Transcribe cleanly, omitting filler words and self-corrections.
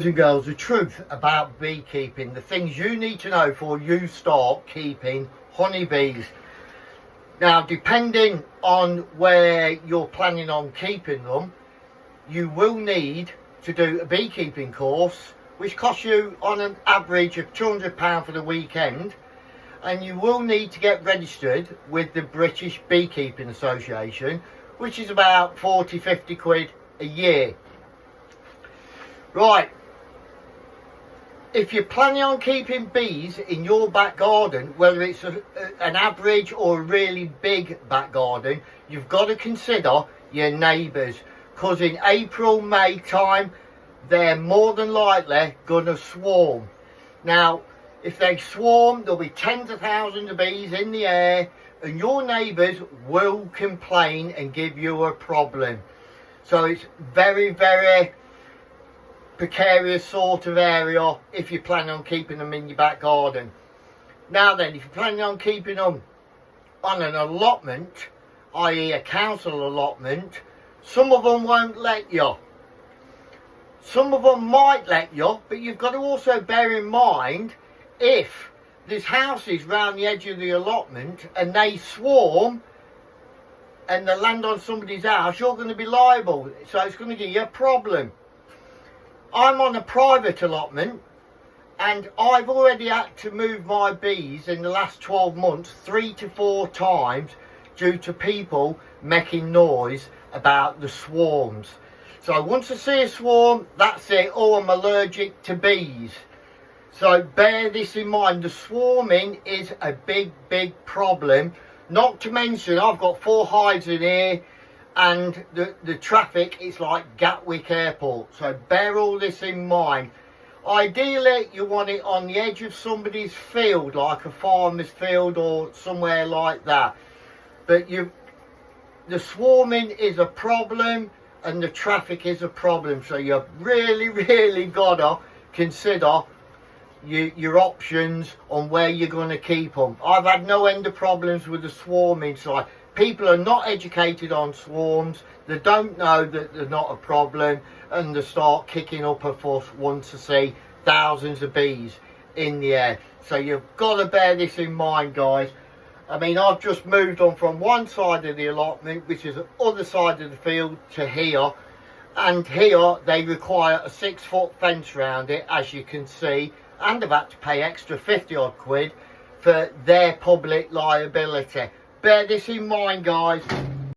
And girls, the truth about beekeeping, the things you need to know before you start keeping honeybees. Now, depending on where you're planning on keeping them, you will need to do a beekeeping course, which costs you on an average of £200 for the weekend, and you will need to get registered with the British Beekeeping Association, which is about 40-50 quid a year. Right. If you're planning on keeping bees in your back garden, whether it's an average or a really big back garden, you've got to consider your neighbours, because in April, May time, they're more than likely going to swarm. Now, if they swarm, there'll be tens of thousands of bees in the air, and your neighbours will complain and give you a problem. So it's very, very precarious sort of area if you're planning on keeping them in your back garden. Now then, if you're planning on keeping them on an allotment, i.e. a council allotment, some of them won't let you. Some of them might let you, but you've got to also bear in mind, if there's houses round the edge of the allotment and they swarm and they land on somebody's house, you're going to be liable. So it's going to give you a problem. I'm on a private allotment, and I've already had to move my bees in the last 12 months 3 to 4 times due to people making noise about the swarms. So once I see a swarm, that's it. Oh, I'm allergic to bees. So bear this in mind. The swarming is a big, big problem. Not to mention, I've got 4 hives in here, and the traffic is like Gatwick Airport. So bear all this in mind. Ideally, you want it on the edge of somebody's field, like a farmer's field or somewhere like that. But the swarming is a problem, and the traffic is a problem. So you've really, really got to consider your options on where you're going to keep them. I've had no end of problems with the swarming side. People are not educated on swarms. They don't know that they're not a problem, and they start kicking up a fuss once they see thousands of bees in the air. So you've got to bear this in mind, guys. I mean, I've just moved on from one side of the allotment, which is the other side of the field, to here. And here they require a 6-foot fence around it, as you can see. And I've had to pay extra 50 odd quid for their public liability. Bear this in mind, guys.